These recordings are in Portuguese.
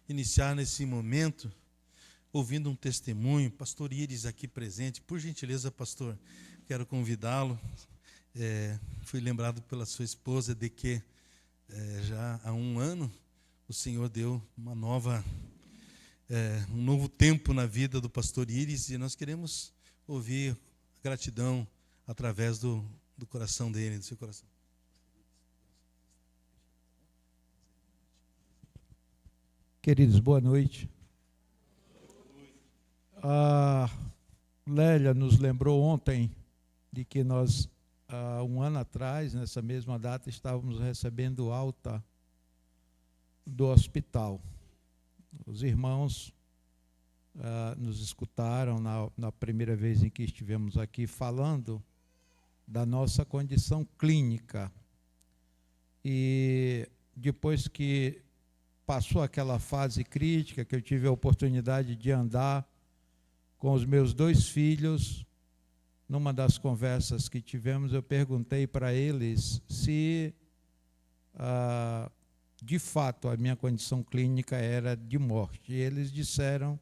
iniciar nesse momento ouvindo um testemunho. Pastor Iris aqui presente. Por gentileza, pastor, quero convidá-lo. Fui lembrado pela sua esposa de que já há um ano o Senhor deu um novo tempo na vida do pastor Iris, e nós queremos ouvir gratidão através do coração dele, do seu coração. Queridos, boa noite. A Lélia nos lembrou ontem de que nós, há um ano atrás, nessa mesma data, estávamos recebendo alta do hospital. Os irmãos nos escutaram na primeira vez em que estivemos aqui falando da nossa condição clínica. E depois que passou aquela fase crítica, que eu tive a oportunidade de andar com os meus 2 filhos, numa das conversas que tivemos, eu perguntei para eles se, de fato, a minha condição clínica era de morte. E eles disseram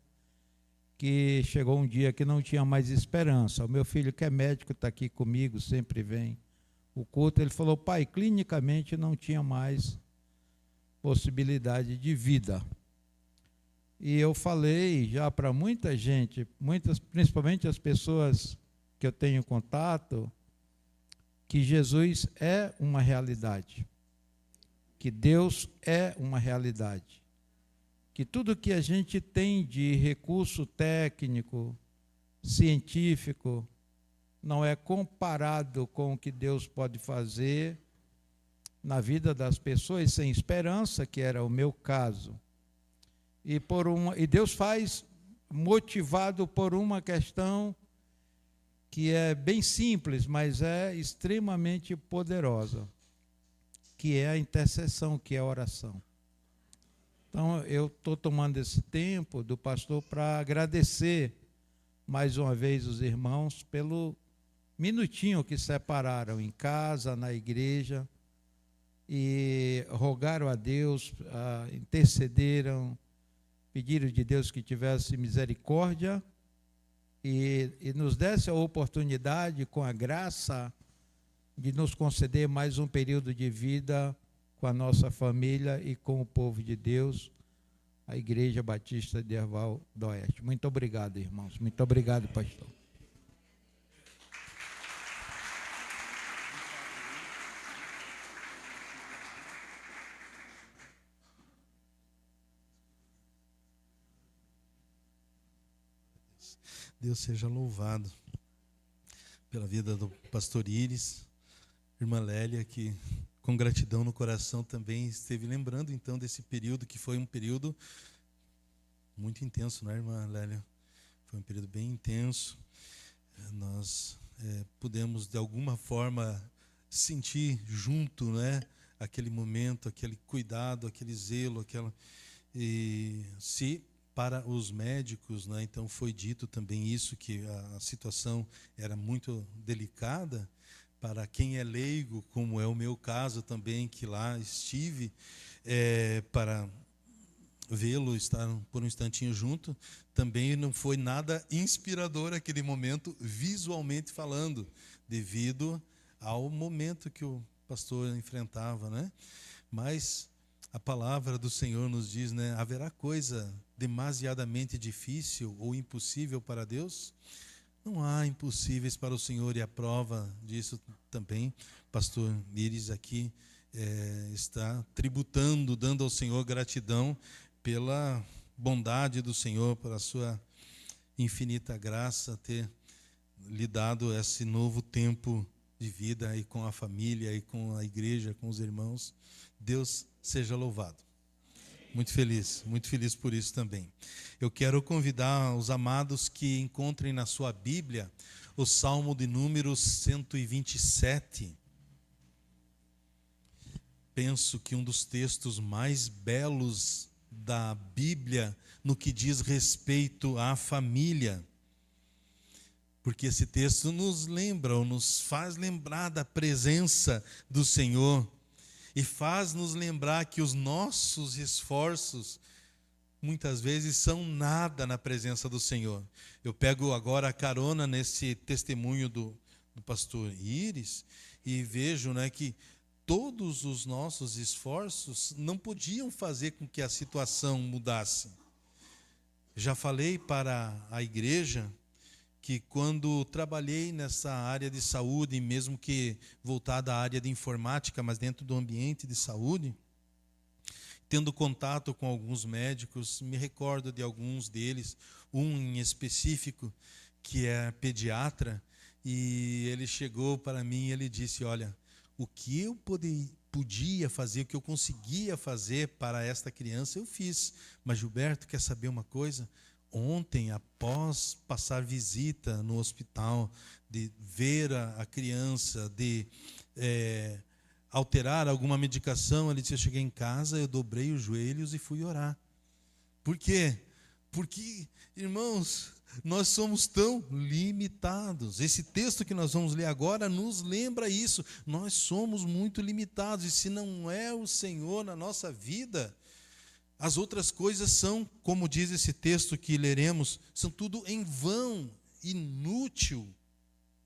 que chegou um dia que não tinha mais esperança. O meu filho, que é médico, está aqui comigo, sempre vem o culto, ele falou: pai, clinicamente não tinha mais possibilidade de vida. E eu falei já para muita gente, principalmente as pessoas que eu tenho contato, que Jesus é uma realidade, que Deus é uma realidade, que tudo que a gente tem de recurso técnico, científico, não é comparado com o que Deus pode fazer na vida das pessoas sem esperança, que era o meu caso. E Deus faz motivado por uma questão que é bem simples, mas é extremamente poderosa, que é a intercessão, que é a oração. Então, eu estou tomando esse tempo do pastor para agradecer mais uma vez os irmãos pelo minutinho que separaram em casa, na igreja, e rogaram a Deus, intercederam, pediram de Deus que tivesse misericórdia e nos desse a oportunidade, com a graça, de nos conceder mais um período de vida com a nossa família e com o povo de Deus, a Igreja Batista de Erval do Oeste. Muito obrigado, irmãos. Muito obrigado, pastor. Deus seja louvado pela vida do pastor Iris, irmã Lélia, que com gratidão no coração também esteve lembrando então desse período, que foi um período muito intenso, né, irmã Lélia? Foi um período bem intenso. Nós pudemos de alguma forma sentir junto, né, aquele momento, aquele cuidado, aquele zelo, para os médicos, né, então foi dito também isso, que a situação era muito delicada. Para quem é leigo, como é o meu caso também, que lá estive, para vê-lo, estar por um instantinho junto, também não foi nada inspirador aquele momento, visualmente falando, devido ao momento que o pastor enfrentava, né? Mas a palavra do Senhor nos diz, né, haverá coisa demasiadamente difícil ou impossível para Deus? Não há impossíveis para o Senhor, e a prova disso também, pastor Iris aqui está tributando, dando ao Senhor gratidão pela bondade do Senhor, pela sua infinita graça, ter lhe dado esse novo tempo de vida aí com a família, e com a igreja, com os irmãos. Deus seja louvado. Muito feliz por isso também. Eu quero convidar os amados que encontrem na sua Bíblia o Salmo de número 127. Penso que um dos textos mais belos da Bíblia no que diz respeito à família. Porque esse texto nos lembra, ou nos faz lembrar da presença do Senhor. E faz nos lembrar que os nossos esforços muitas vezes são nada na presença do Senhor. Eu pego agora a carona nesse testemunho do pastor Íris e vejo, né, que todos os nossos esforços não podiam fazer com que a situação mudasse. Já falei para a igreja que quando trabalhei nessa área de saúde, mesmo que voltada à área de informática, mas dentro do ambiente de saúde, tendo contato com alguns médicos, me recordo de alguns deles, um em específico, que é pediatra, e ele chegou para mim e ele disse, olha, o que eu podia fazer, o que eu conseguia fazer para esta criança, eu fiz. Mas, Gilberto, quer saber uma coisa? Ontem, após passar visita no hospital, de ver a criança, de alterar alguma medicação, ele disse, eu cheguei em casa, eu dobrei os joelhos e fui orar. Por quê? Porque, irmãos, nós somos tão limitados. Esse texto que nós vamos ler agora nos lembra isso. Nós somos muito limitados. E se não é o Senhor na nossa vida, as outras coisas são, como diz esse texto que leremos, são tudo em vão, inútil.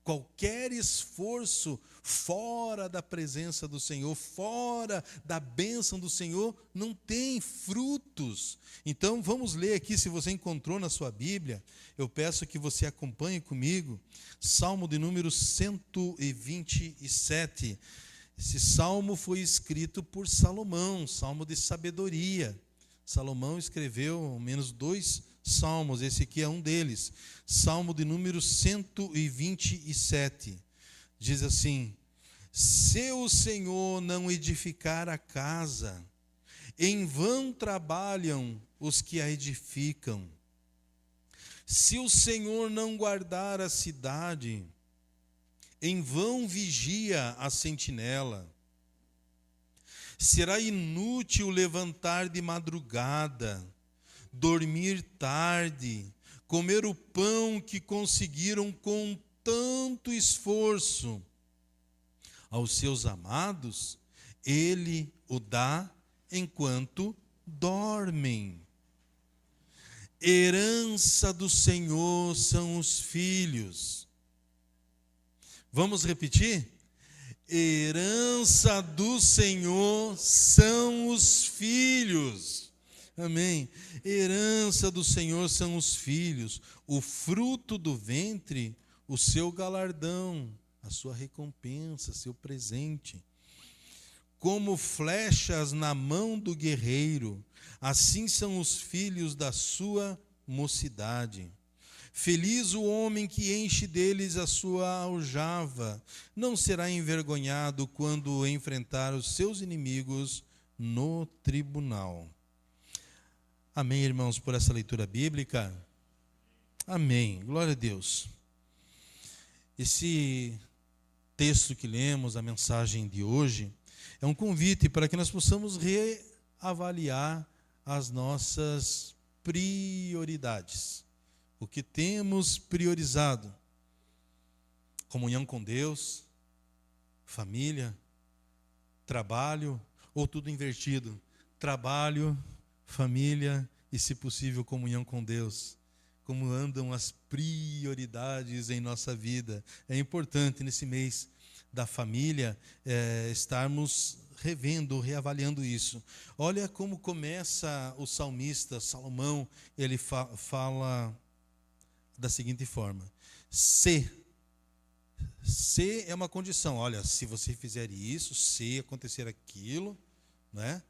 Qualquer esforço fora da presença do Senhor, fora da bênção do Senhor, não tem frutos. Então, vamos ler aqui, se você encontrou na sua Bíblia, eu peço que você acompanhe comigo, Salmo de número 127. Esse salmo foi escrito por Salomão, salmo de sabedoria. Salomão escreveu ao menos 2 salmos, esse aqui é um deles. Salmo de número 127. Diz assim: se o Senhor não edificar a casa, em vão trabalham os que a edificam. Se o Senhor não guardar a cidade, em vão vigia a sentinela. Será inútil levantar de madrugada, dormir tarde, comer o pão que conseguiram com tanto esforço. Aos seus amados, ele o dá enquanto dormem. Herança do Senhor são os filhos. Vamos repetir? Herança do Senhor são os filhos. Amém. Herança do Senhor são os filhos, o fruto do ventre, o seu galardão, a sua recompensa, seu presente. Como flechas na mão do guerreiro, assim são os filhos da sua mocidade. Feliz o homem que enche deles a sua aljava, não será envergonhado quando enfrentar os seus inimigos no tribunal. Amém, irmãos, por essa leitura bíblica? Amém, glória a Deus. Esse texto que lemos, a mensagem de hoje, é um convite para que nós possamos reavaliar as nossas prioridades. O que temos priorizado? Comunhão com Deus, família, trabalho, ou tudo invertido? Trabalho, família e, se possível, comunhão com Deus. Como andam as prioridades em nossa vida? É importante nesse mês da família estarmos revendo, reavaliando isso. Olha como começa o salmista Salomão, ele fala da seguinte forma: se é uma condição, olha, se você fizer isso, se acontecer aquilo, né?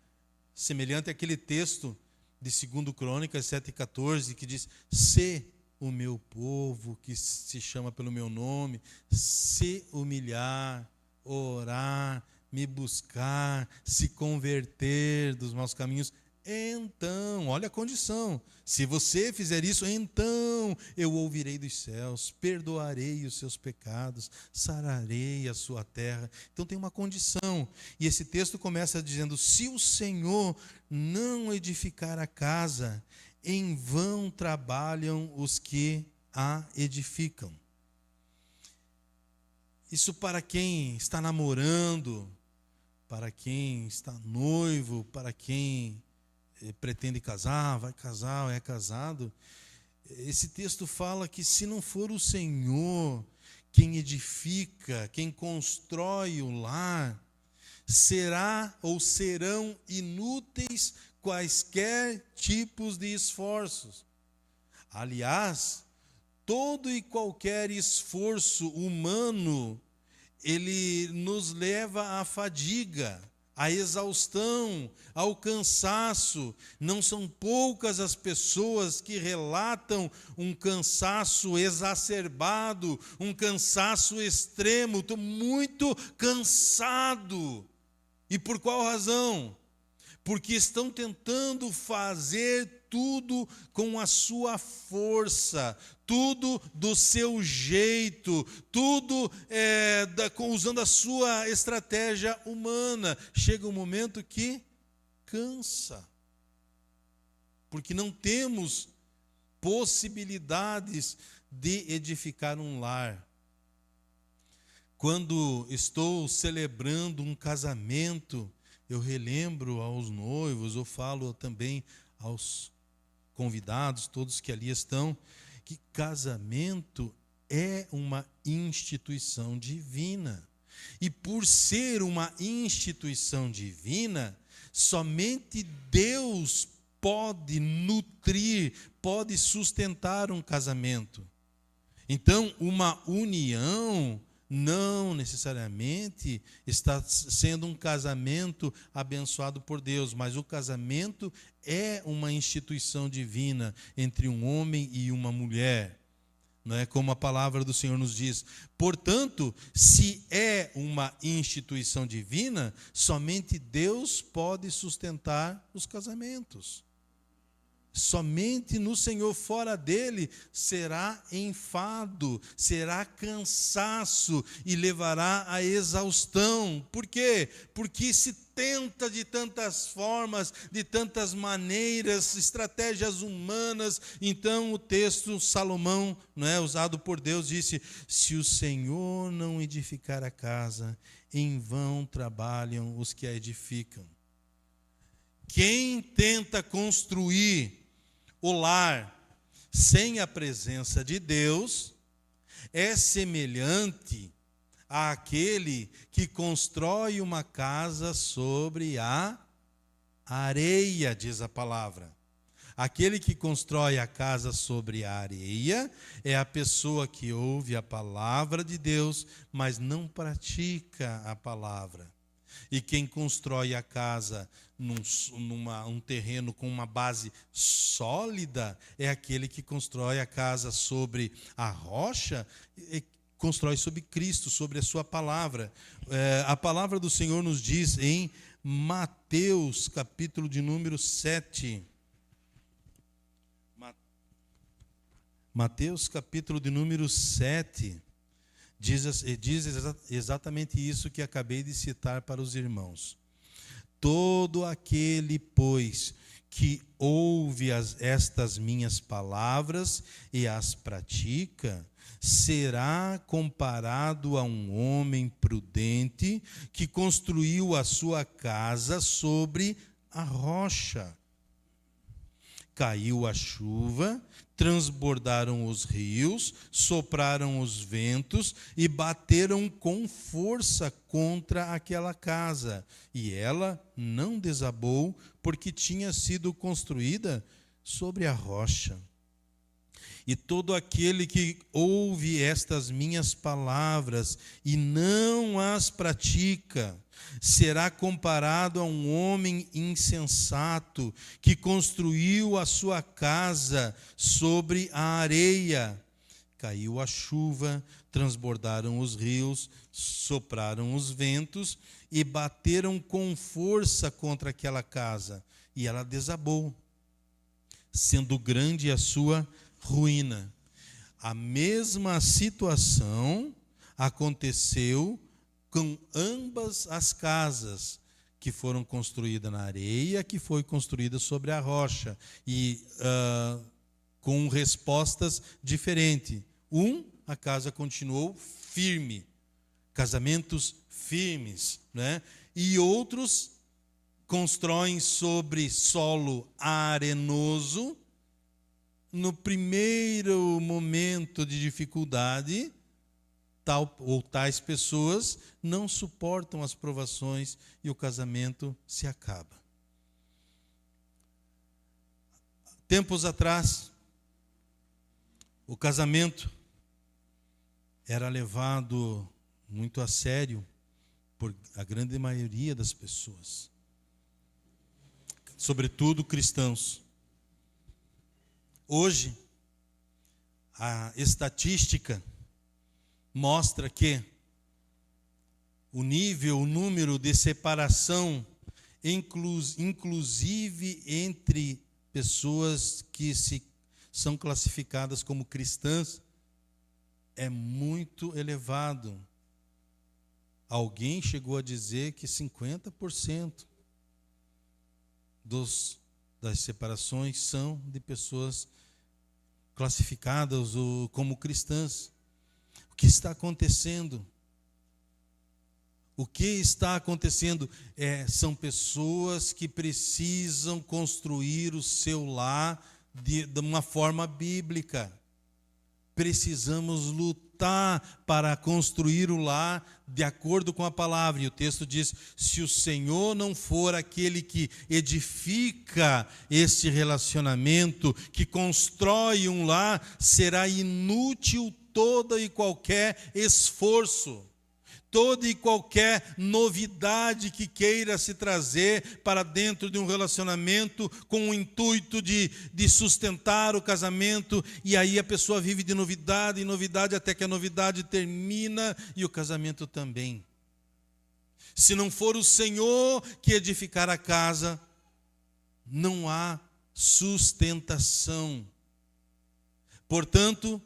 Semelhante àquele texto de 2 Crônicas 7,14, que diz: se o meu povo, que se chama pelo meu nome, se humilhar, orar, me buscar, se converter dos maus caminhos, então, olha a condição, se você fizer isso, então eu ouvirei dos céus, perdoarei os seus pecados, sararei a sua terra. Então tem uma condição, e esse texto começa dizendo: se o Senhor não edificar a casa, em vão trabalham os que a edificam. Isso para quem está namorando, para quem está noivo, para quem pretende casar, vai casar, ou é casado. Esse texto fala que se não for o Senhor quem edifica, quem constrói o lar, será ou serão inúteis quaisquer tipos de esforços. Aliás, todo e qualquer esforço humano, ele nos leva à fadiga, à exaustão, ao cansaço. Não são poucas as pessoas que relatam um cansaço exacerbado, um cansaço extremo. Estou muito cansado. E por qual razão? Porque estão tentando fazer tudo com a sua força, tudo do seu jeito, tudo usando a sua estratégia humana. Chega um momento que cansa, porque não temos possibilidades de edificar um lar. Quando estou celebrando um casamento, eu relembro aos noivos, eu falo também aos convidados, todos que ali estão, que casamento é uma instituição divina. E por ser uma instituição divina, somente Deus pode nutrir, pode sustentar um casamento. Então, uma união não necessariamente está sendo um casamento abençoado por Deus, mas o casamento é uma instituição divina entre um homem e uma mulher. Não é como a palavra do Senhor nos diz. Portanto, se é uma instituição divina, somente Deus pode sustentar os casamentos. Somente no Senhor, fora dele, será enfado, será cansaço e levará à exaustão. Por quê? Porque se tenta de tantas formas, de tantas maneiras, estratégias humanas. Então o texto, Salomão, usado por Deus, disse: se o Senhor não edificar a casa, em vão trabalham os que a edificam. Quem tenta construir o lar sem a presença de Deus é semelhante àquele que constrói uma casa sobre a areia, diz a palavra. Aquele que constrói a casa sobre a areia é a pessoa que ouve a palavra de Deus, mas não pratica a palavra. E quem constrói a casa num terreno com uma base sólida é aquele que constrói a casa sobre a rocha, e constrói sobre Cristo, sobre a sua palavra. A palavra do Senhor nos diz em Mateus, capítulo de número 7. Mateus, capítulo de número 7. Diz exatamente isso que acabei de citar para os irmãos. Todo aquele, pois, que ouve estas minhas palavras e as pratica, será comparado a um homem prudente que construiu a sua casa sobre a rocha. Caiu a chuva, transbordaram os rios, sopraram os ventos e bateram com força contra aquela casa. E ela não desabou, porque tinha sido construída sobre a rocha. E todo aquele que ouve estas minhas palavras e não as pratica, será comparado a um homem insensato que construiu a sua casa sobre a areia. Caiu a chuva, transbordaram os rios, sopraram os ventos e bateram com força contra aquela casa. E ela desabou, sendo grande a sua ruína. A mesma situação aconteceu com ambas as casas, que foram construídas na areia, que foi construída sobre a rocha, e com respostas diferentes. A casa continuou firme, casamentos firmes, né? E outros constroem sobre solo arenoso, no primeiro momento de dificuldade, tais pessoas não suportam as provações e o casamento se acaba. Tempos atrás, o casamento era levado muito a sério por a grande maioria das pessoas, sobretudo cristãos. Hoje, a estatística mostra que o número de separação, inclusive entre pessoas que são classificadas como cristãs, é muito elevado. Alguém chegou a dizer que 50% das separações são de pessoas classificadas como cristãs. O que está acontecendo? O que está acontecendo são pessoas que precisam construir o seu lar de uma forma bíblica. Precisamos lutar para construir o lar de acordo com a palavra. E o texto diz: se o Senhor não for aquele que edifica este relacionamento, que constrói um lar, será inútil todo e qualquer esforço. Toda e qualquer novidade que queira se trazer para dentro de um relacionamento com o intuito de sustentar o casamento, e aí a pessoa vive de novidade em novidade até que a novidade termina e o casamento também. Se não for o Senhor que edificar a casa, não há sustentação. Portanto,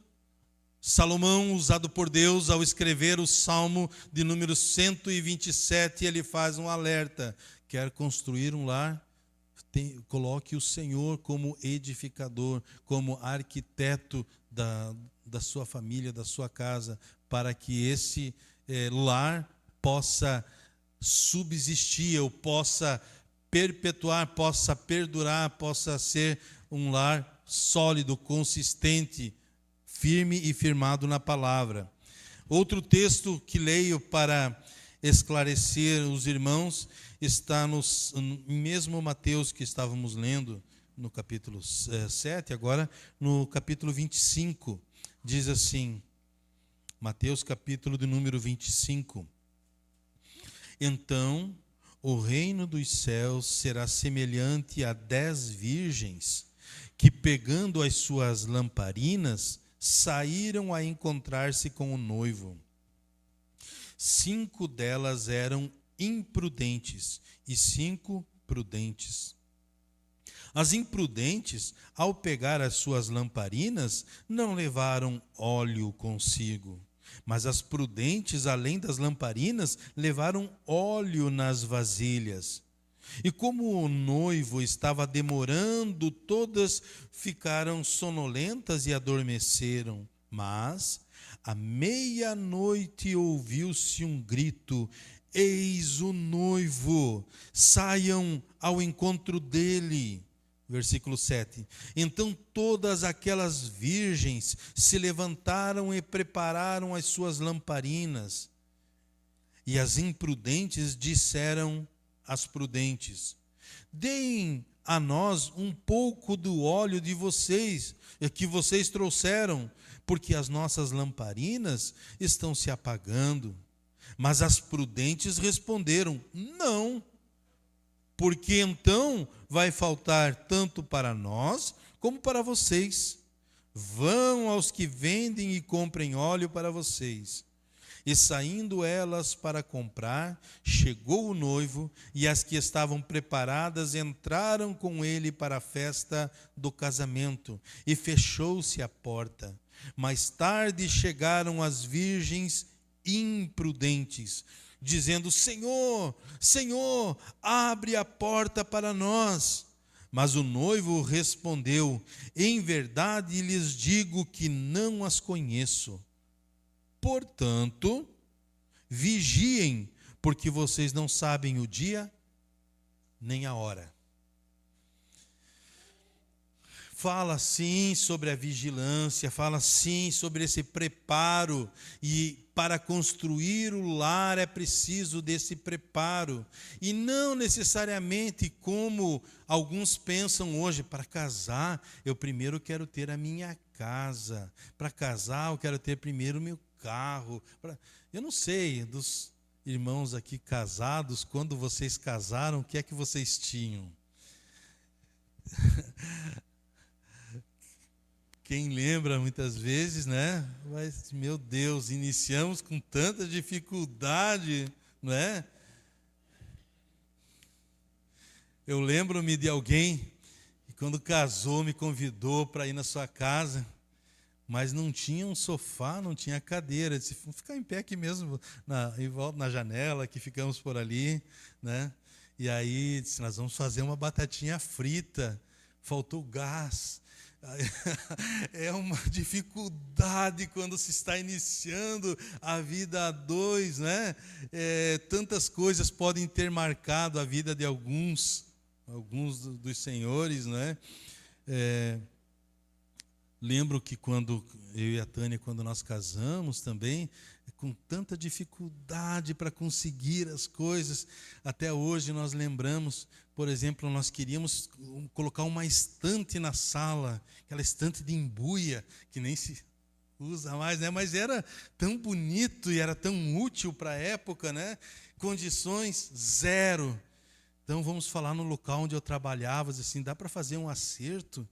Salomão, usado por Deus, ao escrever o Salmo de número 127, ele faz um alerta: quer construir um lar? Coloque o Senhor como edificador, como arquiteto da sua família, da sua casa, para que esse lar possa subsistir, ou possa perpetuar, possa perdurar, possa ser um lar sólido, consistente, firme e firmado na palavra. Outro texto que leio para esclarecer os irmãos está no mesmo Mateus que estávamos lendo, no capítulo 7, agora no capítulo 25. Diz assim, Mateus capítulo de número 25: então o reino dos céus será semelhante a 10 virgens que, pegando as suas lamparinas, saíram a encontrar-se com o noivo. 5 delas eram imprudentes e 5 prudentes. As imprudentes, ao pegar as suas lamparinas, não levaram óleo consigo, mas as prudentes, além das lamparinas, levaram óleo nas vasilhas. E como o noivo estava demorando, todas ficaram sonolentas e adormeceram. Mas, à meia-noite, ouviu-se um grito: eis o noivo, saiam ao encontro dele. Versículo 7. Então todas aquelas virgens se levantaram e prepararam as suas lamparinas. E as imprudentes disseram às prudentes: deem a nós um pouco do óleo de vocês, que vocês trouxeram, porque as nossas lamparinas estão se apagando. Mas as prudentes responderam: não, porque então vai faltar tanto para nós como para vocês. Vão aos que vendem e comprem óleo para vocês. E saindo elas para comprar, chegou o noivo, e as que estavam preparadas entraram com ele para a festa do casamento, e fechou-se a porta. Mais tarde chegaram as virgens imprudentes, dizendo: Senhor, Senhor, abre a porta para nós. Mas o noivo respondeu: em verdade lhes digo que não as conheço. Portanto, vigiem, porque vocês não sabem o dia nem a hora. Fala sim sobre a vigilância, fala sim sobre esse preparo, e para construir o lar é preciso desse preparo, e não necessariamente como alguns pensam hoje: para casar eu primeiro quero ter a minha casa, para casar eu quero ter primeiro o meu carro. Eu não sei dos irmãos aqui casados, quando vocês casaram, o que é que vocês tinham? Quem lembra muitas vezes, né? Mas, meu Deus, iniciamos com tanta dificuldade, não é? Eu lembro-me de alguém que, quando casou, me convidou para ir na sua casa, mas não tinha um sofá, não tinha cadeira. Eu disse: vamos ficar em pé aqui mesmo, em volta na janela, que ficamos por ali, né? E aí disse: nós vamos fazer uma batatinha frita. Faltou gás. É uma dificuldade quando se está iniciando a vida a dois, né? Tantas coisas podem ter marcado a vida de alguns dos senhores, né? Lembro que quando eu e a Tânia, quando nós casamos também, com tanta dificuldade para conseguir as coisas, até hoje nós lembramos, por exemplo, nós queríamos colocar uma estante na sala, aquela estante de embuia, que nem se usa mais, né? Mas era tão bonito e era tão útil para a época, né? Condições zero. Então vamos falar no local onde eu trabalhava, assim, dá para fazer um acerto?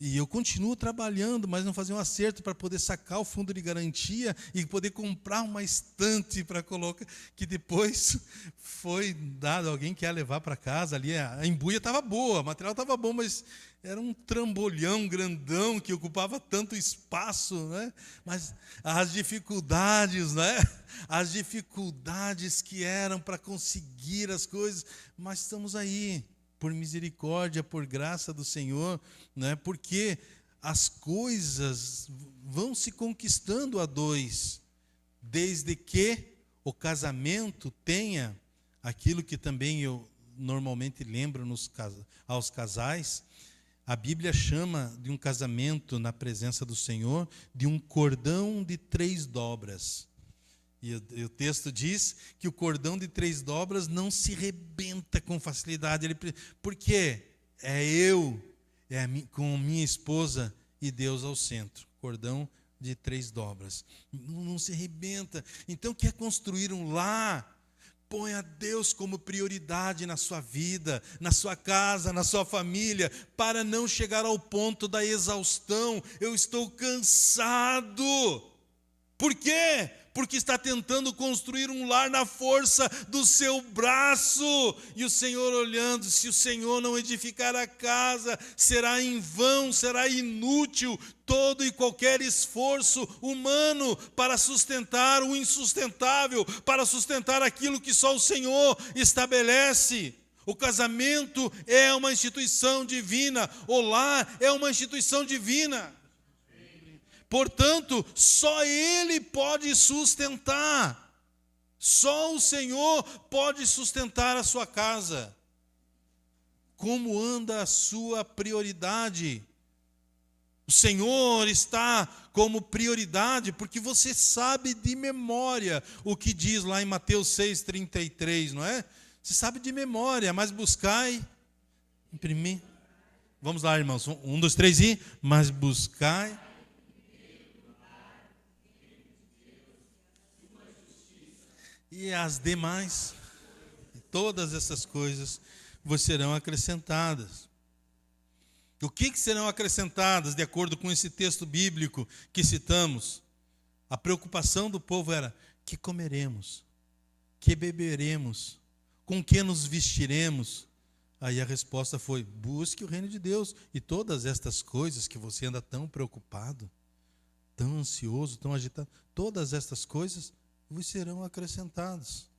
E eu continuo trabalhando, mas não fazer um acerto para poder sacar o fundo de garantia e poder comprar uma estante para colocar, que depois foi dado, alguém quer levar para casa ali. A embuia estava boa, o material estava bom, mas era um trambolhão grandão que ocupava tanto espaço, né? Mas as dificuldades, né? As dificuldades que eram para conseguir as coisas, mas estamos aí. Por misericórdia, por graça do Senhor, né? Porque as coisas vão se conquistando a dois, desde que o casamento tenha aquilo que também eu normalmente lembro aos casais. A Bíblia chama de um casamento na presença do Senhor de um cordão de 3 dobras. E o texto diz que o cordão de 3 dobras não se rebenta com facilidade. Por quê? Com minha esposa e Deus ao centro. Cordão de 3 dobras. Não se rebenta. Então, quer construir um lar? Põe a Deus como prioridade na sua vida, na sua casa, na sua família, para não chegar ao ponto da exaustão. Eu estou cansado. Por quê? Porque está tentando construir um lar na força do seu braço. E o Senhor olhando: se o Senhor não edificar a casa, será em vão, será inútil todo e qualquer esforço humano para sustentar o insustentável, para sustentar aquilo que só o Senhor estabelece. O casamento é uma instituição divina, o lar é uma instituição divina. Portanto, só Ele pode sustentar. Só o Senhor pode sustentar a sua casa. Como anda a sua prioridade? O Senhor está como prioridade, porque você sabe de memória o que diz lá em Mateus 6,33, não é? Você sabe de memória, mas buscai, imprimir. Vamos lá, irmãos, 1, 2, 3 e... Mas buscai... E as demais, todas essas coisas vos serão acrescentadas. O que serão acrescentadas, de acordo com esse texto bíblico que citamos? A preocupação do povo era: que comeremos, que beberemos, com que nos vestiremos? Aí a resposta foi: busque o reino de Deus, e todas estas coisas que você anda tão preocupado, tão ansioso, tão agitado, todas estas coisas vos serão acrescentados.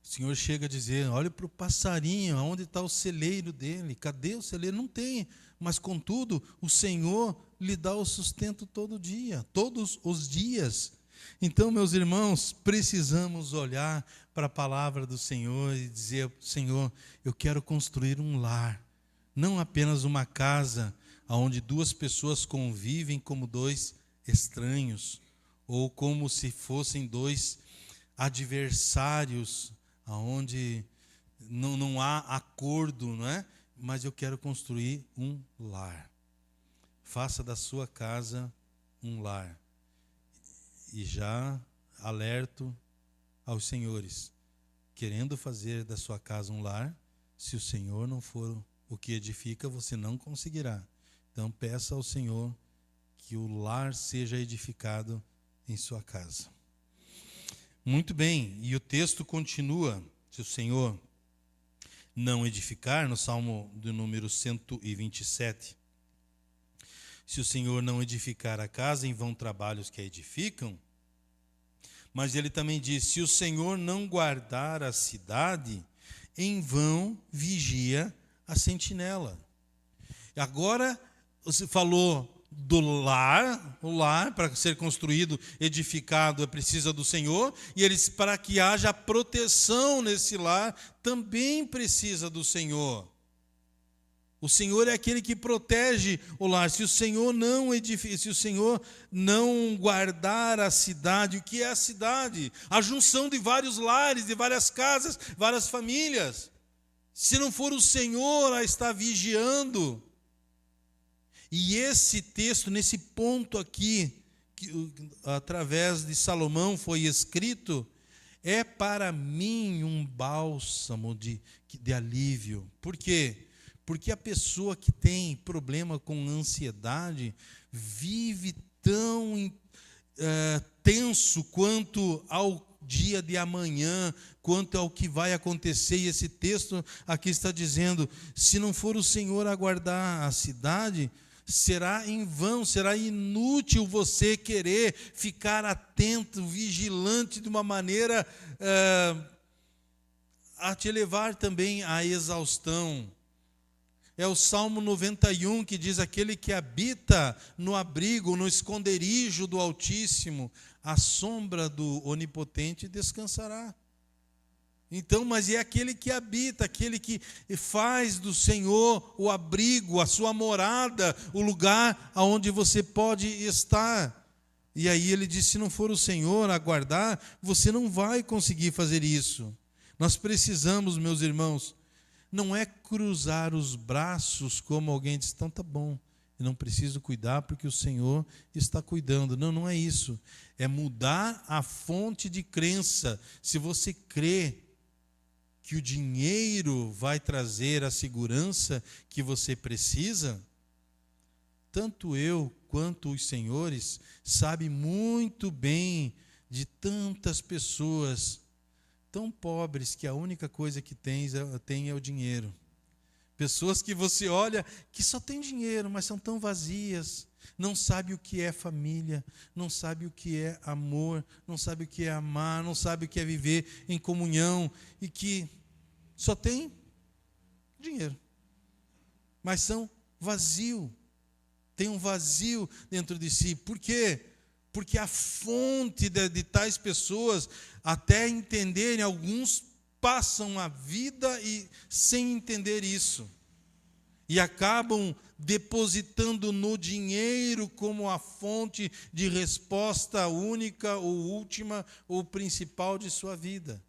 O Senhor chega a dizer: olhe para o passarinho, onde está o celeiro dele? Cadê o celeiro? Não tem, mas contudo, o Senhor lhe dá o sustento todo dia, todos os dias. Então, meus irmãos, precisamos olhar para a palavra do Senhor e dizer: Senhor, eu quero construir um lar, não apenas uma casa onde duas pessoas convivem como dois estranhos, ou como se fossem dois adversários, onde não há acordo, não é? Mas eu quero construir um lar. Faça da sua casa um lar. E já alerto aos senhores, querendo fazer da sua casa um lar, se o Senhor não for o que edifica, você não conseguirá. Então peça ao Senhor que o lar seja edificado em sua casa. Muito bem, e o texto continua: se o Senhor não edificar, no Salmo do número 127, se o Senhor não edificar a casa, em vão trabalhos que a edificam. Mas ele também diz: se o Senhor não guardar a cidade, em vão vigia a sentinela. Agora, você falou do lar, o lar para ser construído, edificado, precisa do Senhor, e eles, para que haja proteção nesse lar, também precisa do Senhor. O Senhor é aquele que protege o lar. Se o Senhor não edifica, se o Senhor não guardar a cidade, o que é a cidade? A junção de vários lares, de várias casas, várias famílias. Se não for o Senhor a estar vigiando. E esse texto, nesse ponto aqui, que através de Salomão foi escrito, é para mim um bálsamo de alívio. Por quê? Porque a pessoa que tem problema com ansiedade vive tão tenso quanto ao dia de amanhã, quanto ao que vai acontecer. E esse texto aqui está dizendo: se não for o Senhor a guardar a cidade, será em vão, será inútil você querer ficar atento, vigilante de uma maneira a te levar também à exaustão. É o Salmo 91 que diz: aquele que habita no abrigo, no esconderijo do Altíssimo, à sombra do Onipotente descansará. Então, mas é aquele que habita, aquele que faz do Senhor o abrigo, a sua morada, o lugar aonde você pode estar. E aí ele diz: se não for o Senhor a guardar, você não vai conseguir fazer isso. Nós precisamos, meus irmãos, não é cruzar os braços como alguém diz: então tá bom, eu não preciso cuidar porque o Senhor está cuidando. Não, não é isso. É mudar a fonte de crença. Se você crê que o dinheiro vai trazer a segurança que você precisa, tanto eu quanto os senhores sabem muito bem de tantas pessoas tão pobres que a única coisa que tem é o dinheiro. Pessoas que você olha que só tem dinheiro, mas são tão vazias, não sabe o que é família, não sabe o que é amor, não sabe o que é amar, não sabe o que é viver em comunhão, e que só tem dinheiro, mas são vazio, tem um vazio dentro de si. Por quê? Porque a fonte de tais pessoas, até entenderem, alguns passam a vida sem entender isso, e acabam depositando no dinheiro como a fonte de resposta única, ou última, ou principal de sua vida.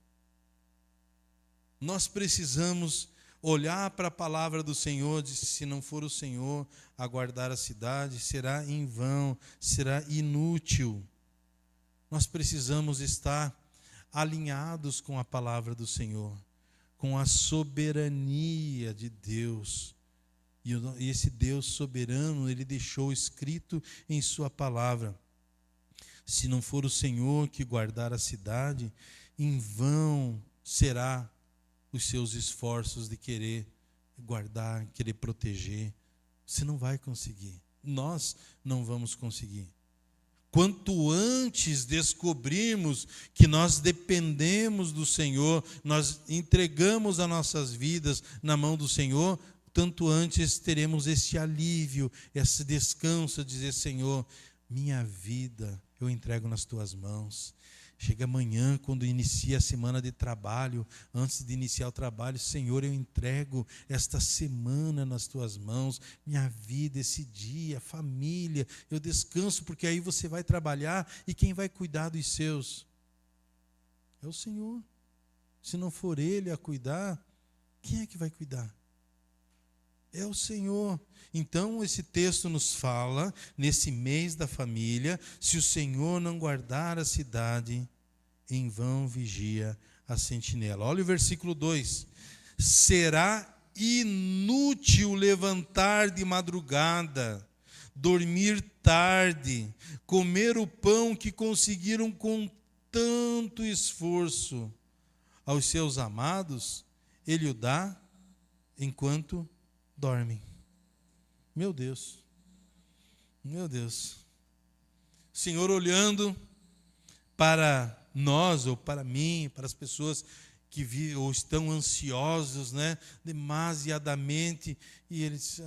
Nós precisamos olhar para a palavra do Senhor, diz: se não for o Senhor a guardar a cidade, será em vão, será inútil. Nós precisamos estar alinhados com a palavra do Senhor, com a soberania de Deus. E esse Deus soberano, Ele deixou escrito em sua palavra: se não for o Senhor que guardar a cidade, em vão será os seus esforços de querer guardar, querer proteger. Você não vai conseguir. Nós não vamos conseguir. Quanto antes descobrirmos que nós dependemos do Senhor, nós entregamos as nossas vidas na mão do Senhor, tanto antes teremos esse alívio, esse descanso, dizer: Senhor, minha vida eu entrego nas tuas mãos. Chega amanhã, quando inicia a semana de trabalho, antes de iniciar o trabalho, Senhor, eu entrego esta semana nas tuas mãos, minha vida, esse dia, família, eu descanso, porque aí você vai trabalhar e quem vai cuidar dos seus? É o Senhor. Se não for Ele a cuidar, quem é que vai cuidar? É o Senhor. Então esse texto nos fala, nesse mês da família, se o Senhor não guardar a cidade, em vão vigia a sentinela. Olha o versículo 2. Será inútil levantar de madrugada, dormir tarde, comer o pão que conseguiram com tanto esforço. Aos seus amados, Ele o dá enquanto dormem. Meu Deus, meu Deus. O Senhor olhando para nós, ou para mim, para as pessoas que ou estão ansiosos, né, demasiadamente, e Ele diz,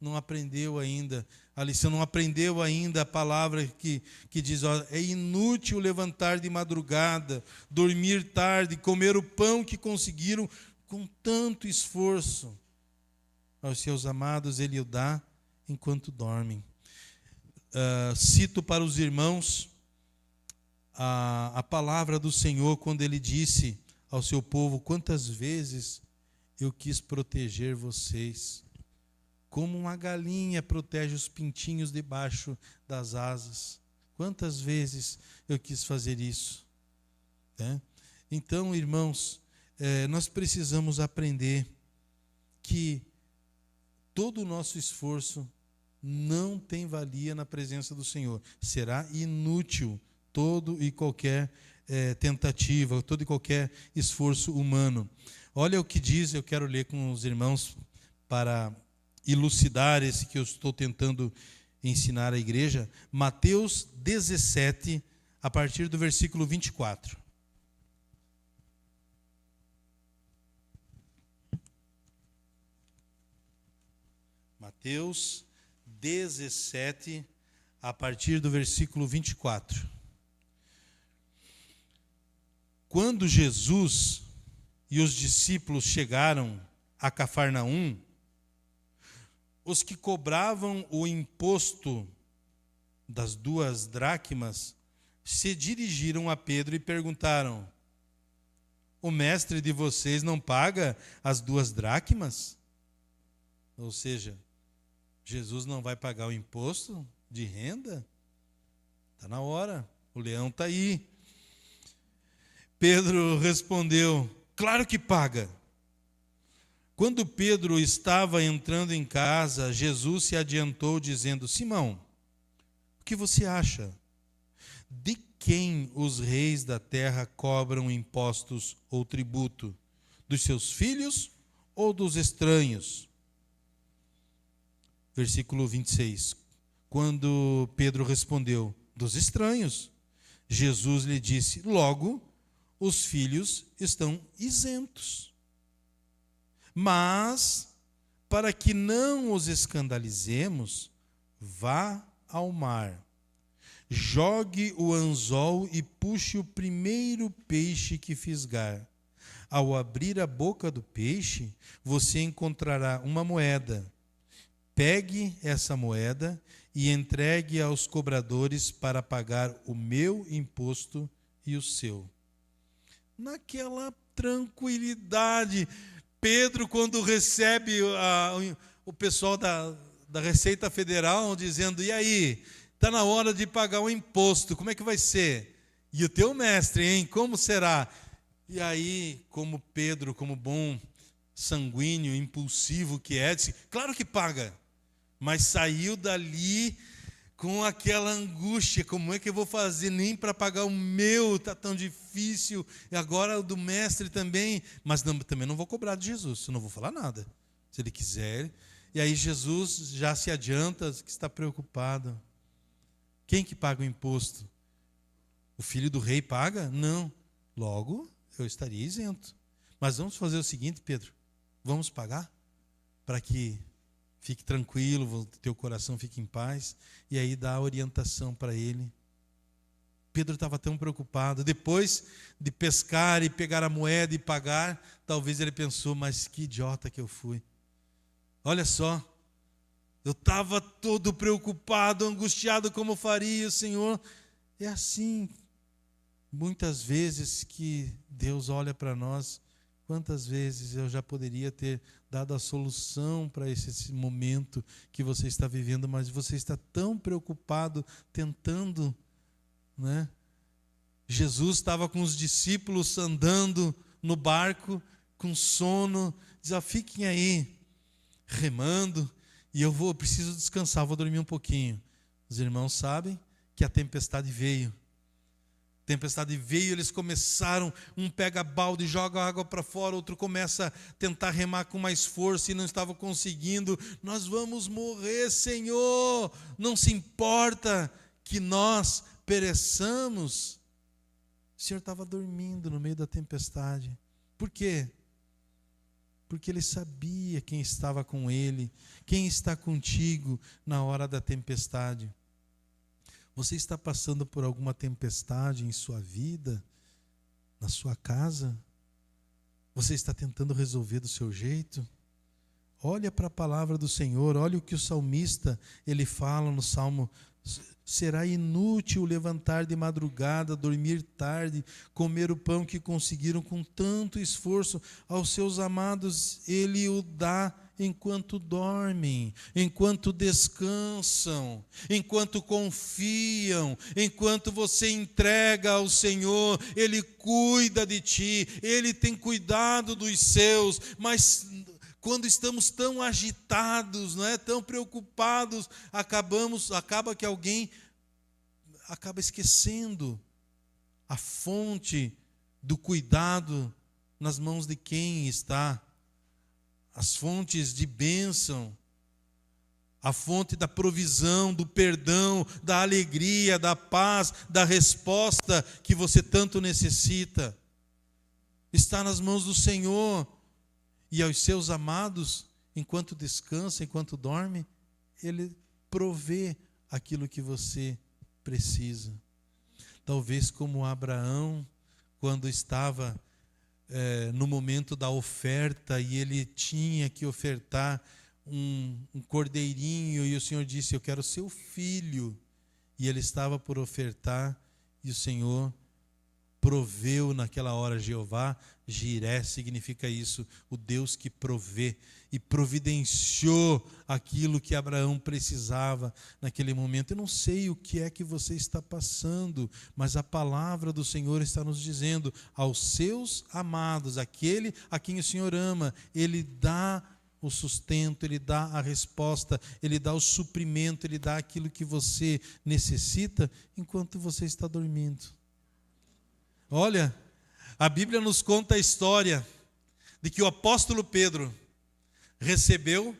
não aprendeu ainda a lição, não aprendeu ainda a palavra que diz, é inútil levantar de madrugada, dormir tarde, comer o pão que conseguiram com tanto esforço. Aos seus amados Ele o dá enquanto dormem. Cito para os irmãos a palavra do Senhor quando Ele disse ao seu povo, quantas vezes eu quis proteger vocês, como uma galinha protege os pintinhos debaixo das asas. Quantas vezes eu quis fazer isso, né? Então, irmãos, nós precisamos aprender que todo o nosso esforço não tem valia na presença do Senhor. Será inútil todo e qualquer tentativa, todo e qualquer esforço humano. Olha o que diz, eu quero ler com os irmãos para elucidar esse que eu estou tentando ensinar à igreja. Mateus 17, a partir do versículo 24. Mateus 17, a partir do versículo 24. Quando Jesus e os discípulos chegaram a Cafarnaum, os que cobravam o imposto das 2 dracmas se dirigiram a Pedro e perguntaram, o mestre de vocês não paga as 2 dracmas? Ou seja, Jesus não vai pagar o imposto de renda? Está na hora, o leão está aí. Pedro respondeu, claro que paga. Quando Pedro estava entrando em casa, Jesus se adiantou dizendo, Simão, o que você acha? De quem os reis da terra cobram impostos ou tributo? Dos seus filhos ou dos estranhos? Versículo 26. Quando Pedro respondeu, dos estranhos, Jesus lhe disse, logo, os filhos estão isentos. Mas, para que não os escandalizemos, vá ao mar, jogue o anzol e puxe o primeiro peixe que fisgar. Ao abrir a boca do peixe, você encontrará uma moeda. Pegue essa moeda e entregue aos cobradores para pagar o meu imposto e o seu. Naquela tranquilidade, Pedro, quando recebe o pessoal da Receita Federal dizendo, e aí, está na hora de pagar o imposto, como é que vai ser? E o teu mestre, hein? Como será? E aí, como Pedro, como bom sanguíneo, impulsivo que é, disse, claro que paga. Mas saiu dali com aquela angústia, como é que eu vou fazer nem para pagar o meu, está tão difícil, e agora o do mestre também, mas também não vou cobrar de Jesus, eu não vou falar nada, se ele quiser. E aí Jesus já se adianta, que está preocupado. Quem que paga o imposto? O filho do rei paga? Não. Logo, eu estaria isento. Mas vamos fazer o seguinte, Pedro, vamos pagar para que fique tranquilo, teu coração fique em paz. E aí dá a orientação para ele. Pedro estava tão preocupado. Depois de pescar e pegar a moeda e pagar, talvez ele pensou, mas que idiota que eu fui. Olha só, eu estava todo preocupado, angustiado como faria, Senhor. É assim, muitas vezes que Deus olha para nós. Quantas vezes eu já poderia ter dado a solução para esse momento que você está vivendo, mas você está tão preocupado, tentando, né? Jesus estava com os discípulos andando no barco, com sono, diz, fiquem aí, remando, e eu preciso descansar, vou dormir um pouquinho. Os irmãos sabem que a tempestade veio. Eles começaram, um pega balde, joga a água para fora, outro começa a tentar remar com mais força e não estava conseguindo. Nós vamos morrer, Senhor, não se importa que nós pereçamos. O Senhor estava dormindo no meio da tempestade. Por quê? Porque ele sabia quem estava com ele, quem está contigo na hora da tempestade. Você está passando por alguma tempestade em sua vida, na sua casa? Você está tentando resolver do seu jeito? Olha para a palavra do Senhor, olha o que o salmista ele fala no Salmo: será inútil levantar de madrugada, dormir tarde, comer o pão que conseguiram com tanto esforço. Aos seus amados ele o dá enquanto dormem, enquanto descansam, enquanto confiam, enquanto você entrega ao Senhor, Ele cuida de ti, Ele tem cuidado dos seus. Mas quando estamos tão agitados, não é, tão preocupados, acaba que alguém acaba esquecendo a fonte do cuidado nas mãos de quem está. As fontes de bênção, a fonte da provisão, do perdão, da alegria, da paz, da resposta que você tanto necessita, está nas mãos do Senhor. E aos seus amados, enquanto descansa, enquanto dorme, Ele provê aquilo que você precisa. Talvez como Abraão, quando estava no momento da oferta e ele tinha que ofertar um cordeirinho, e o Senhor disse, eu quero seu filho, e ele estava por ofertar, e o Senhor proveu naquela hora. Jeová Jiré significa isso, o Deus que provê, e providenciou aquilo que Abraão precisava naquele momento. Eu não sei o que é que você está passando, mas a palavra do Senhor está nos dizendo, aos seus amados, aquele a quem o Senhor ama, Ele dá o sustento, Ele dá a resposta, Ele dá o suprimento, Ele dá aquilo que você necessita enquanto você está dormindo. Olha, a Bíblia nos conta a história de que o apóstolo Pedro recebeu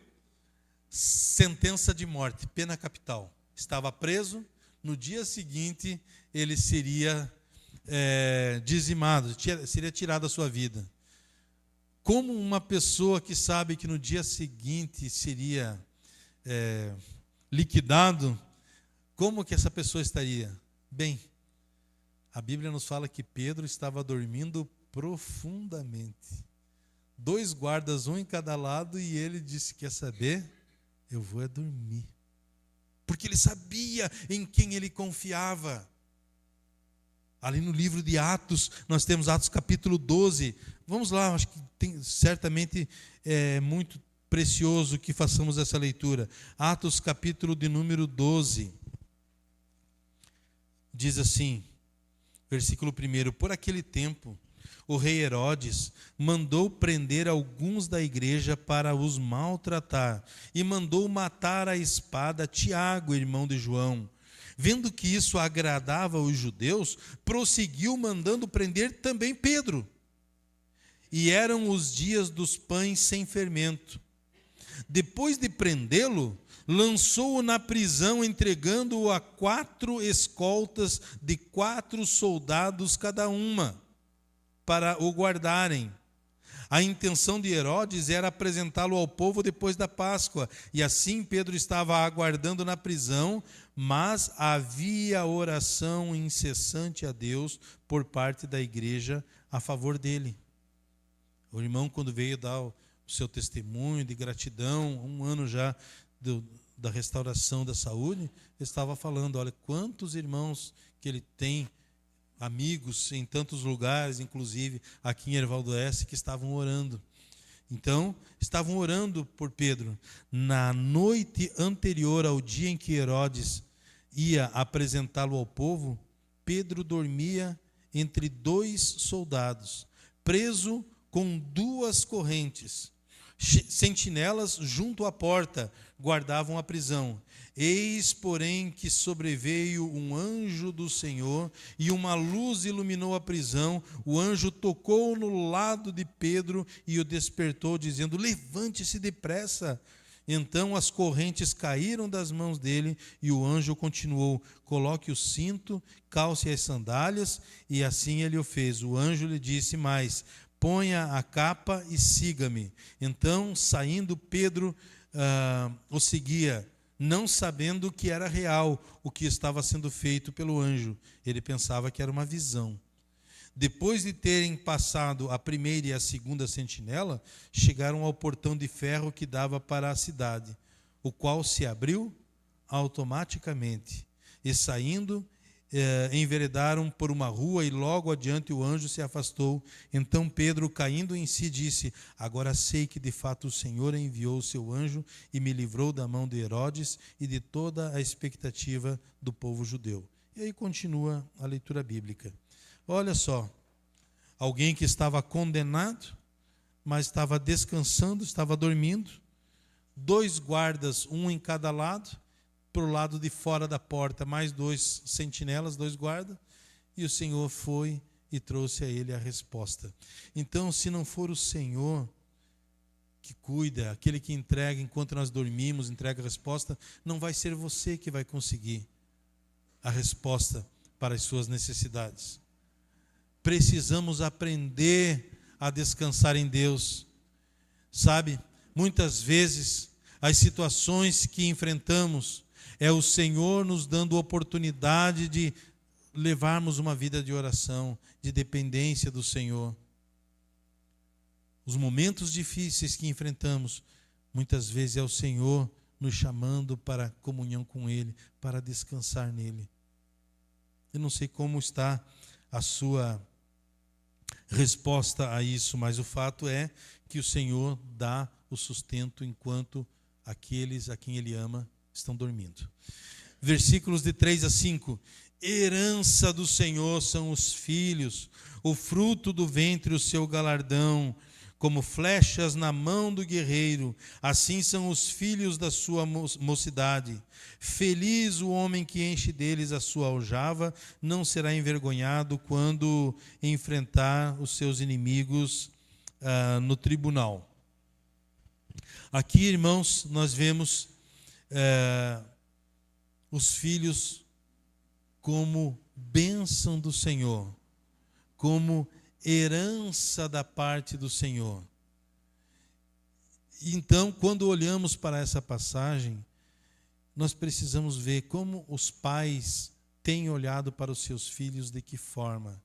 sentença de morte, pena capital. Estava preso, no dia seguinte ele seria dizimado, seria tirado a sua vida. Como uma pessoa que sabe que no dia seguinte seria liquidado, como que essa pessoa estaria? Bem, a Bíblia nos fala que Pedro estava dormindo profundamente. 2 guardas, um em cada lado, e ele disse, quer saber? Eu vou dormir. Porque ele sabia em quem ele confiava. Ali no livro de Atos, nós temos Atos capítulo 12. Vamos lá, acho que certamente é muito precioso que façamos essa leitura. Atos capítulo de número 12. Diz assim, versículo 1, por aquele tempo, o rei Herodes mandou prender alguns da igreja para os maltratar e mandou matar à espada Tiago, irmão de João. Vendo que isso agradava os judeus, prosseguiu mandando prender também Pedro. E eram os dias dos pães sem fermento. Depois de prendê-lo, lançou-o na prisão, entregando-o a 4 escoltas de 4 soldados cada uma, para o guardarem. A intenção de Herodes era apresentá-lo ao povo depois da Páscoa, e assim Pedro estava aguardando na prisão, mas havia oração incessante a Deus por parte da igreja a favor dele. O irmão, quando veio dar o seu testemunho de gratidão, 1 ano já da restauração da saúde, estava falando, olha, quantos irmãos que ele tem, amigos em tantos lugares, inclusive aqui em Hervaldo Oeste, que estavam orando. Então, estavam orando por Pedro. Na noite anterior ao dia em que Herodes ia apresentá-lo ao povo, Pedro dormia entre 2 soldados, preso com 2 correntes. Sentinelas junto à porta guardavam a prisão. Eis, porém, que sobreveio um anjo do Senhor, e uma luz iluminou a prisão. O anjo tocou no lado de Pedro e o despertou, dizendo: levante-se depressa. Então as correntes caíram das mãos dele, e o anjo continuou: coloque o cinto, calce as sandálias, e assim ele o fez. O anjo lhe disse mais: ponha a capa e siga-me. Então, saindo, Pedro o seguia, não sabendo que era real o que estava sendo feito pelo anjo. Ele pensava que era uma visão. Depois de terem passado a primeira e a segunda sentinela, chegaram ao portão de ferro que dava para a cidade, o qual se abriu automaticamente. E saindo, enveredaram por uma rua, e logo adiante o anjo se afastou. Então Pedro, caindo em si, disse: agora sei que de fato o Senhor enviou o seu anjo e me livrou da mão de Herodes e de toda a expectativa do povo judeu. E aí continua a leitura bíblica. Olha só, alguém que estava condenado, mas estava descansando, estava dormindo, 2 guardas, um em cada lado, para o lado de fora da porta, mais 2 sentinelas, 2 guardas, e o Senhor foi e trouxe a ele a resposta. Então, se não for o Senhor que cuida, aquele que entrega enquanto nós dormimos, entrega a resposta, não vai ser você que vai conseguir a resposta para as suas necessidades. Precisamos aprender a descansar em Deus. Sabe, muitas vezes as situações que enfrentamos é o Senhor nos dando oportunidade de levarmos uma vida de oração, de dependência do Senhor. Os momentos difíceis que enfrentamos, muitas vezes é o Senhor nos chamando para comunhão com Ele, para descansar nele. Eu não sei como está a sua resposta a isso, mas o fato é que o Senhor dá o sustento enquanto aqueles a quem Ele ama estão dormindo. Versículos de 3 a 5. Herança do Senhor são os filhos, o fruto do ventre o seu galardão. Como flechas na mão do guerreiro, assim são os filhos da sua mocidade. Feliz o homem que enche deles a sua aljava, não será envergonhado quando enfrentar os seus inimigos no tribunal. Aqui, irmãos, nós vemos os filhos como bênção do Senhor, como herança da parte do Senhor. Então, quando olhamos para essa passagem, nós precisamos ver como os pais têm olhado para os seus filhos, de que forma.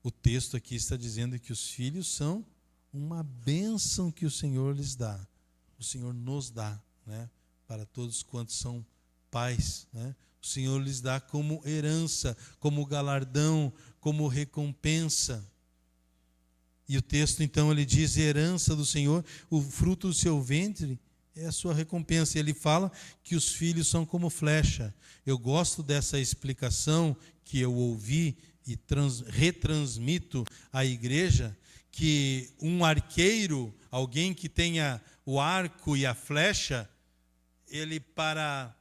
O texto aqui está dizendo que os filhos são uma bênção que o Senhor lhes dá. O Senhor nos dá, né? Para todos quantos são pais, né? O Senhor lhes dá como herança, como galardão, como recompensa. E o texto, então, ele diz: herança do Senhor, o fruto do seu ventre é a sua recompensa. Ele fala que os filhos são como flecha. Eu gosto dessa explicação que eu ouvi e retransmito à igreja, que um arqueiro, alguém que tenha o arco e a flecha, ele, para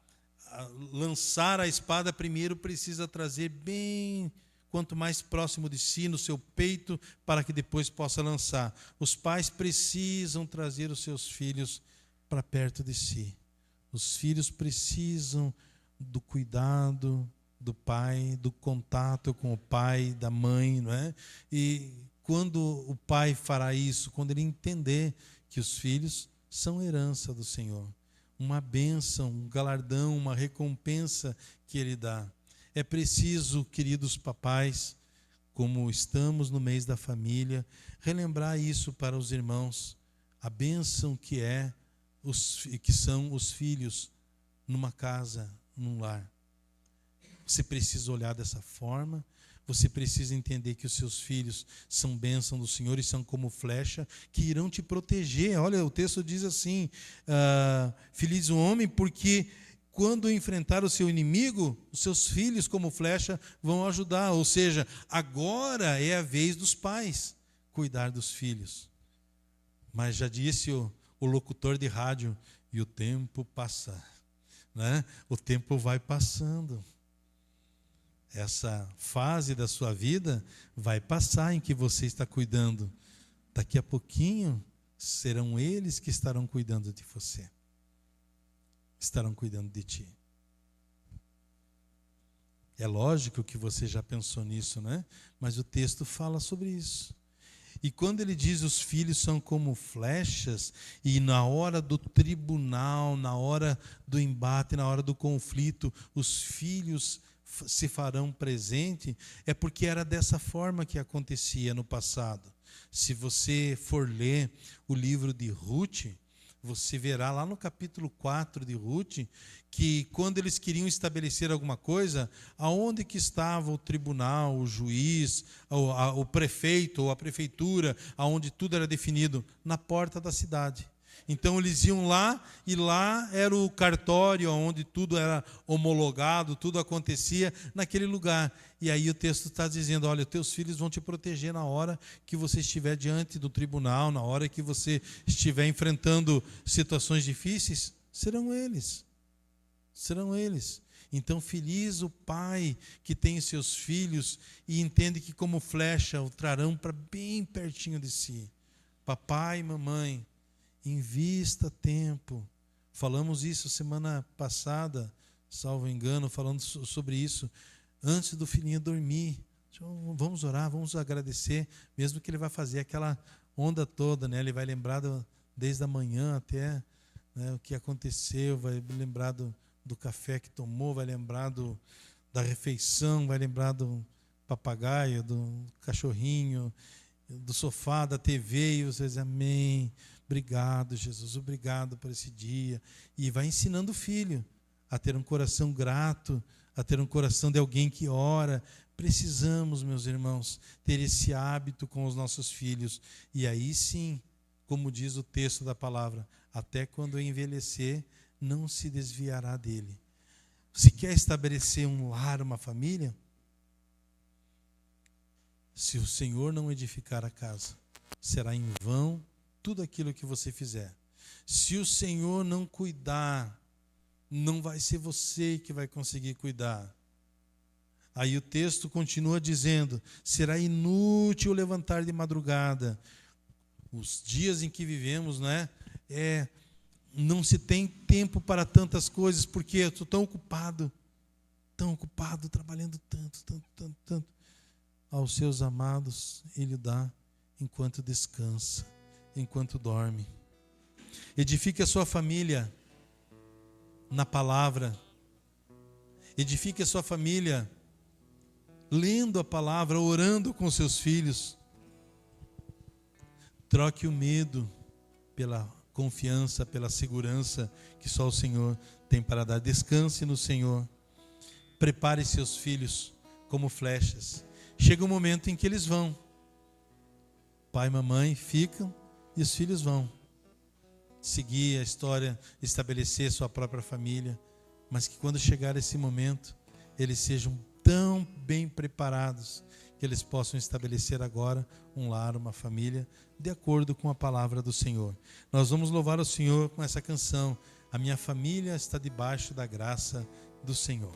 lançar a espada, primeiro precisa trazer bem, quanto mais próximo de si, no seu peito, para que depois possa lançar. Os pais precisam trazer os seus filhos para perto de si. Os filhos precisam do cuidado do pai, do contato com o pai, da mãe, não é? E quando o pai fará isso? Quando ele entender que os filhos são herança do Senhor. Uma bênção, um galardão, uma recompensa que ele dá. É preciso, queridos papais, como estamos no mês da família, relembrar isso para os irmãos. A bênção que são os filhos numa casa, num lar. Você precisa olhar dessa forma. Você precisa entender que os seus filhos são bênção do Senhor e são como flecha que irão te proteger. Olha, o texto diz assim, feliz o homem, porque quando enfrentar o seu inimigo, os seus filhos como flecha vão ajudar. Ou seja, agora é a vez dos pais cuidar dos filhos. Mas já disse o locutor de rádio, e o tempo passa, né? O tempo vai passando. Essa fase da sua vida vai passar em que você está cuidando. Daqui a pouquinho, serão eles que estarão cuidando de você. Estarão cuidando de ti. É lógico que você já pensou nisso, né? Mas o texto fala sobre isso. E quando ele diz os filhos são como flechas, e na hora do tribunal, na hora do embate, na hora do conflito, os filhos se farão presente, é porque era dessa forma que acontecia no passado. Se você for ler o livro de Ruth, você verá lá no capítulo 4 de Ruth, que quando eles queriam estabelecer alguma coisa, aonde que estava o tribunal, o juiz, o prefeito ou a prefeitura, aonde tudo era definido? Na porta da cidade. Então eles iam lá, e lá era o cartório onde tudo era homologado, tudo acontecia naquele lugar. E aí o texto está dizendo, olha, teus filhos vão te proteger na hora que você estiver diante do tribunal, na hora que você estiver enfrentando situações difíceis, serão eles. Serão eles. Então feliz o pai que tem seus filhos e entende que como flecha o trarão para bem pertinho de si. Papai e mamãe, invista tempo. Falamos isso semana passada, salvo engano, falando sobre isso, antes do filhinho dormir. Vamos orar, vamos agradecer, mesmo que ele vai fazer aquela onda toda, né? Ele vai lembrar desde a manhã até, né, o que aconteceu, vai lembrar do café que tomou, vai lembrar da refeição, vai lembrar do papagaio, do cachorrinho, do sofá, da TV, e você diz amém. Obrigado, Jesus, obrigado por esse dia. E vai ensinando o filho a ter um coração grato, a ter um coração de alguém que ora. Precisamos, meus irmãos, ter esse hábito com os nossos filhos. E aí sim, como diz o texto da palavra, até quando envelhecer, não se desviará dele. Você quer estabelecer um lar, uma família? Se o Senhor não edificar a casa, será em vão tudo aquilo que você fizer. Se o Senhor não cuidar, não vai ser você que vai conseguir cuidar. Aí o texto continua dizendo, será inútil levantar de madrugada. Os dias em que vivemos, né, não se tem tempo para tantas coisas, porque eu estou tão ocupado, trabalhando tanto. Aos seus amados, Ele dá enquanto descansa, enquanto dorme. Edifique a sua família na palavra. Edifique a sua família lendo a palavra, orando com seus filhos. Troque o medo pela confiança, pela segurança que só o Senhor tem para dar. Descanse no Senhor. Prepare seus filhos como flechas. Chega um momento em que eles vão. Pai e mamãe ficam e os filhos vão seguir a história, estabelecer sua própria família, mas que quando chegar esse momento, eles sejam tão bem preparados que eles possam estabelecer agora um lar, uma família, de acordo com a palavra do Senhor. Nós vamos louvar o Senhor com essa canção. A minha família está debaixo da graça do Senhor.